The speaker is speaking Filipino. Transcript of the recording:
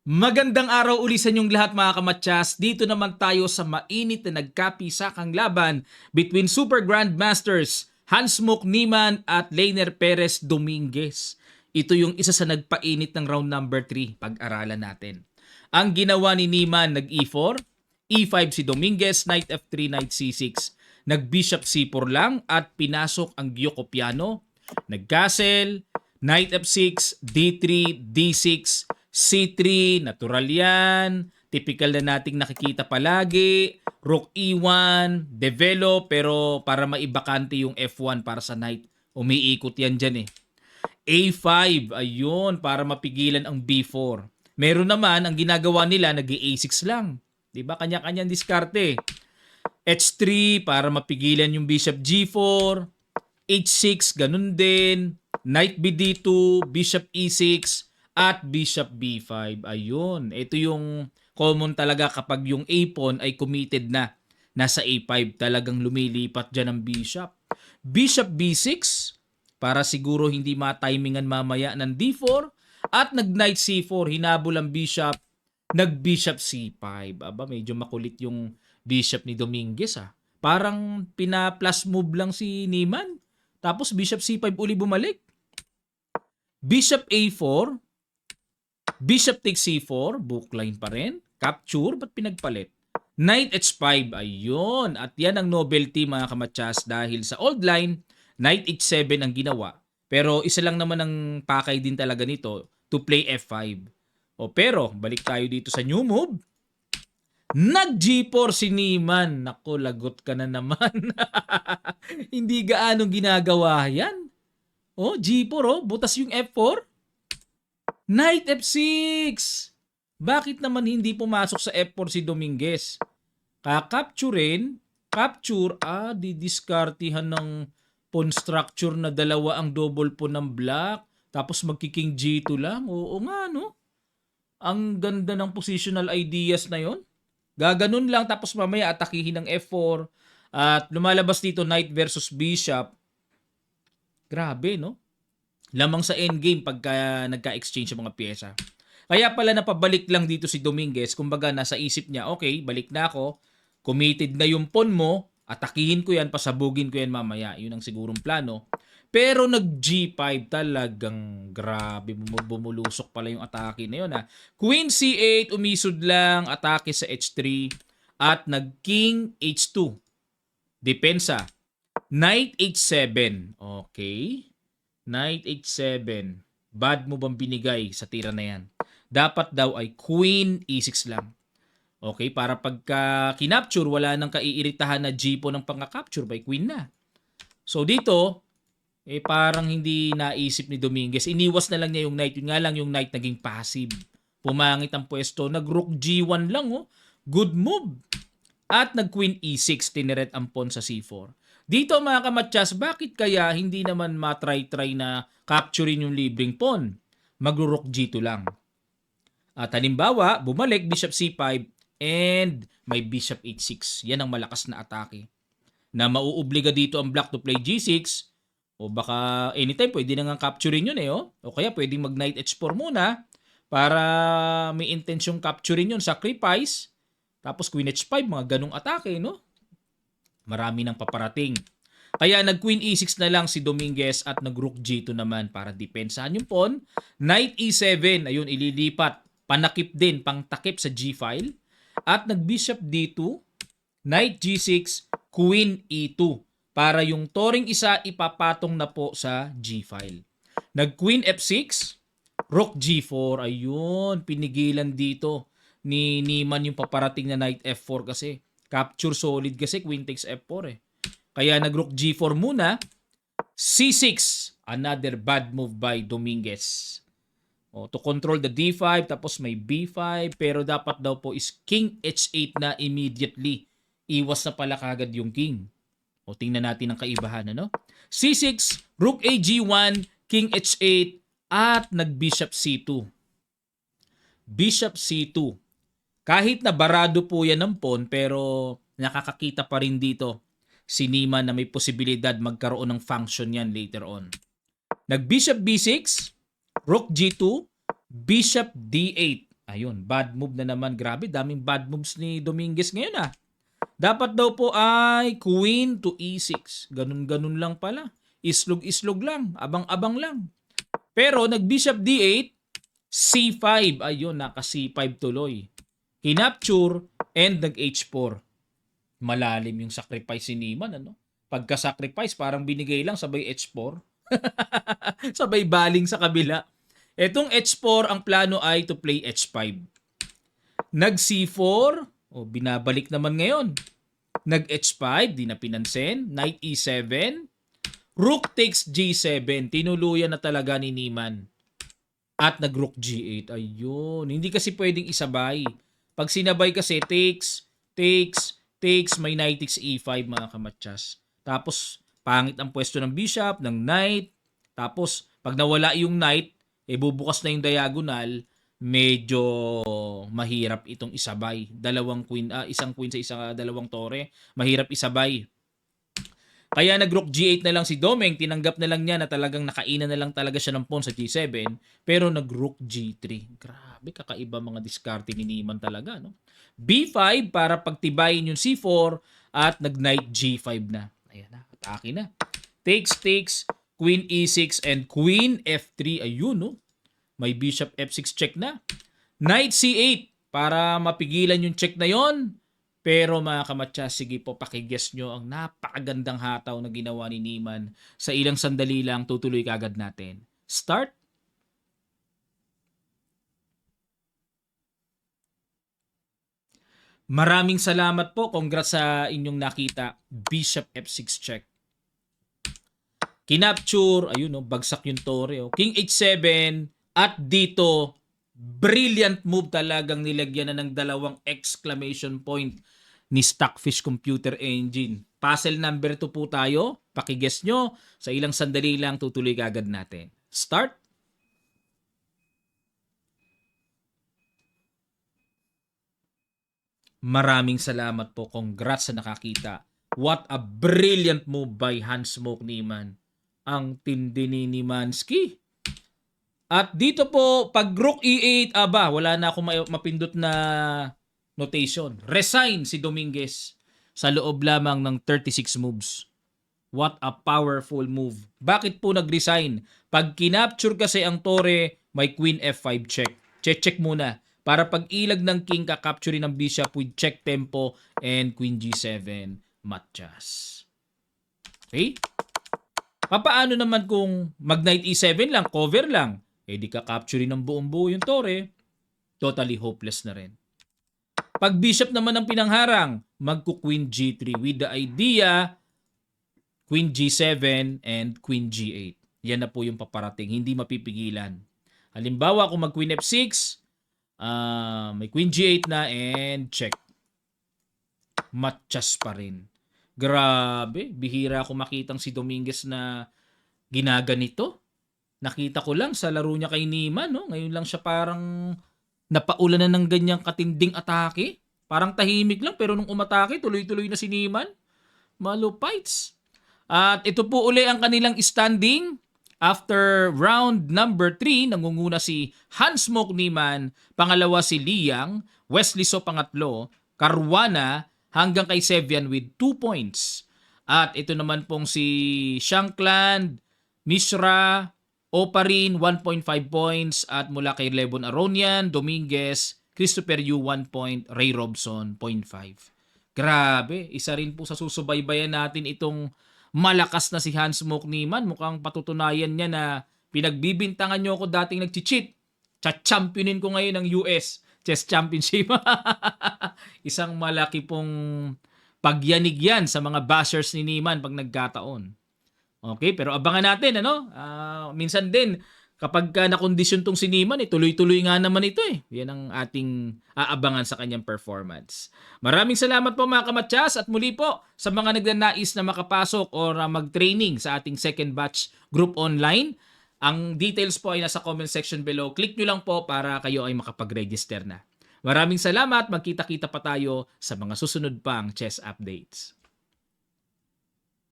Magandang araw uli sa inyong lahat mga kamatyas. Dito naman tayo sa mainit na nagkapisakang laban between Super Grandmasters Hans Mok Niemann at Leiner Perez Dominguez. Ito yung isa sa nagpainit ng round number 3. Pag-aralan natin. Ang ginawa ni Niemann, nag-E4, E5 si Dominguez, Knight F3, Knight C6. Nag-Bishop C4 lang at pinasok ang Gyoko Piano. Nag-Castle, Knight F6, D3, D6, C3, natural yan. Typical na nating nakikita palagi. Rook E1, develop, pero para maibakante yung F1 para sa knight. Umiikot yan dyan eh. A5, ayun, para mapigilan ang B4. Meron naman, ang ginagawa nila, nag-A6 lang. Diba? Kanya-kanyang diskarte. H3, para mapigilan yung Bishop G4. H6, ganun din. Knight BD2, Bishop E6, at Bishop B5. Ayun. Ito yung common talaga kapag yung A-pawn ay committed na. Nasa A5 talagang lumilipat dyan ang Bishop. Bishop B6 para siguro hindi matimingan mamaya ng D4. At nag-Knight C4, hinabol ang Bishop. Nag-Bishop C5. Aba, medyo makulit yung Bishop ni Dominguez ah. Parang pina-plus move lang si Niemann. Tapos Bishop C5 uli bumalik. Bishop A4, Bishop takes C4, bookline pa rin. Capture, ba't pinagpalit? Knight H5, ayun. At yan ang novelty mga kamatsas dahil sa old line, Knight H7 ang ginawa. Pero isa lang naman ang pakay din talaga nito to play F5. O pero, balik tayo dito sa new move. Nag-G4 si Niemann. Nako, lagot ka na naman. Hindi gaanong ginagawa yan. Oh, G4 oh, butas yung F4. Knight F6! Bakit naman hindi pumasok sa F4 si Dominguez? Kakapturin, capture, didiskartihan ng pawn structure na dalawa ang double pawn ng black. Tapos magkiking G2 lang. Oo nga, no? Ang ganda ng positional ideas na yon. Gaganon lang tapos mamaya atakihin ng F4. At lumalabas dito Knight versus Bishop. Grabe, no? Lamang sa endgame pagka nagka-exchange ang mga pyesa. Kaya pala napabalik lang dito si Dominguez, kumbaga nasa isip niya, okay, balik na ako, committed na yung pawn mo, atakihin ko yan, pasabugin ko yan mamaya. Yun ang sigurong plano. Pero nag-G5 talagang grabe, bumulusok pala yung atake na yun ha. Queen C8, umisod lang, atake sa H3, at nag-King H2. Depensa. Knight H7. Okay. Knight H7. Bad mo bang binigay sa tira na yan? Dapat daw ay Queen E6 lang. Okay, para pagka kinapture, wala nang kaiiritahan na G po ng pangka-capture by Queen na. So dito, parang hindi naisip ni Dominguez. Iniwas na lang niya yung Knight. Yun nga lang yung Knight naging passive. Pumangit ang pwesto. Nag-Rook G1 lang oh. Good move. At nag-Queen E6, tineret ang pawn sa C4. Dito mga kamatyas, bakit kaya hindi naman matry-try na capturein yung libreng pawn? Magro-Rook G2 lang. At halimbawa, bumalik Bishop C5 and may Bishop H6. Yan ang malakas na atake. Na mauobliga dito ang black to play G6 o baka anytime pwede na nga capturein yun eh. Oh. O kaya pwedeng mag Knight H4 muna para may intensyong capturein yun, sacrifice. Tapos Queen H5, mga ganong atake, no? Marami nang paparating. Kaya nag-Queen E6 na lang si Dominguez at nag-Rook G2 naman para depensahan yung pawn. Knight E7, ayun, ililipat. Panakip din, pangtakip sa G-file. At nag-Bishop D2, Knight G6, Queen E2. Para yung toring isa ipapatong na po sa G-file. Nag-Queen F6, Rook G4, ayun, pinigilan dito ni Niemann yung paparating na Knight F4 kasi. Capture solid kasi Queen takes F4 eh. Kaya nag-Rook G4 muna. C6. Another bad move by Dominguez. To control the D5 tapos may B5 pero dapat daw po is King H8 na immediately. Iwas na pala kagad yung King. Tingnan natin ang kaibahan ano. C6, Rook A G1, King H8 at nag-Bishop C2. Bishop C2. Kahit na barado po yan ng pawn, pero nakakakita pa rin dito si Niemann na may posibilidad magkaroon ng function yan later on. Nag-Bishop B6, Rook G2, Bishop D8. Ayun, bad move na naman. Grabe, daming bad moves ni Dominguez ngayon ah. Dapat daw po ay Queen to E6. Ganun-ganun lang pala. Islog-islog lang. Abang-abang lang. Pero nag-Bishop D8, C5. Ayun, naka C5 tuloy. Kinapture and nag-H4. Malalim yung sacrifice ni Niman. Ano? Pagka-sacrifice, parang binigay lang sabay H4. Sabay baling sa kabila. Etong H4, ang plano ay to play H5. Nag-C4, binabalik naman ngayon. Nag-H5, di na pinansin. Knight E7. Rook takes G7. Tinuluyan na talaga ni Niman. At nag-Rook G8. Ayun. Hindi kasi pwedeng isabay. Pag sinabay kasi, takes, may Knight takes E5 mga kamatsas. Tapos, pangit ang pwesto ng Bishop, ng Knight. Tapos, pag nawala yung Knight, bubukas na yung diagonal, medyo mahirap itong isabay. Isang queen sa dalawang tore, mahirap isabay. Kaya nag-Rook G8 na lang si Domeng, tinanggap na lang niya na talagang nakainan na lang talaga siya ng pawn sa G7, pero nag-Rook G3. Grabe, kakaiba mga diskarte ni Niman talaga, no? B5 para pagtibayin yung C4 at nag-Knight G5 na. Ayan na, atake na. Takes, Queen E6 and Queen F3. Ayun, no? May Bishop F6 check na. Knight C8 para mapigilan yung check na yon. Pero mga kamatsa, sige po, pakiguess nyo ang napakagandang hataw na ginawa ni Niman. Sa ilang sandali lang, tutuloy kagad natin. Start. Maraming salamat po. Congrats sa inyong nakita. Bishop F6 check. Kinapture, ayun no, bagsak yung tore. Oh. King H7 at dito, brilliant move talagang nilagyan na ng dalawang exclamation point ni Stockfish Computer Engine. Puzzle number 2 po tayo. Pakiguess nyo. Sa ilang sandali lang, tutuloy agad natin. Start. Maraming salamat po. Congrats sa nakakita. What a brilliant move by Hans Smoke Niman. Ang tindi ni Nimansky. At dito po, pag Rook E8, wala na akong mapindot na notation. Resign si Dominguez sa loob lamang ng 36 moves. What a powerful move. Bakit po nag-resign? Pag kinapture kasi ang tore, may Queen F5 check. Check muna. Para pag ilag ng king, kakapture ng bishop with check tempo and Queen G7 matchas. Okay? Papaano naman kung mag-Knight E7 lang, cover lang? Di ka-capture ng buong-buo yung tore, totally hopeless na rin. Pag bishop naman ang pinangharang, magku-Queen G3 with the idea, Queen G7 and Queen G8. Yan na po yung paparating, hindi mapipigilan. Halimbawa, kung mag-Queen F6, may Queen G8 na and check. Matchas pa rin. Grabe, bihira ako makitang si Dominguez na ginaganito. Nakita ko lang sa laro niya kay Niman, no? Ngayon lang siya parang napaulan na ng ganyang katinding atake. Parang tahimik lang pero nung umatake, tuloy-tuloy na si Niman. Malupites. At ito po uli ang kanilang standing. After round number 3, nangunguna si Hans Smoke Niman, pangalawa si Liang, Wesley So pangatlo, Caruana, hanggang kay Sevian with 2 points. At ito naman pong si Shankland, Mishra, Oparin, 1.5 points. At mula kay Lebon Aronian, Dominguez, Christopher Yu, 1 point. Ray Robson, 0.5. Grabe, isa rin po sa susubaybayan natin itong malakas na si Hans Smoke Niman. Mukhang patutunayan niya na pinagbibintangan niyo ako dating nag-cheat. Cha-championin ko ngayon ang US Chess Championship. Isang malaki pong pagyanig yan sa mga bashers ni Niman pag nagkataon. Okay, pero abangan natin, ano? Minsan din, kapag nakondisyon tong si Niman, tuloy-tuloy nga naman ito eh. Yan ang ating aabangan sa kanyang performance. Maraming salamat po mga kamatsas at muli po sa mga nagnanais na makapasok or mag-training sa ating second batch group online. Ang details po ay nasa comment section below. Click nyo lang po para kayo ay makapag-register na. Maraming salamat. Magkita-kita pa tayo sa mga susunod pang chess updates.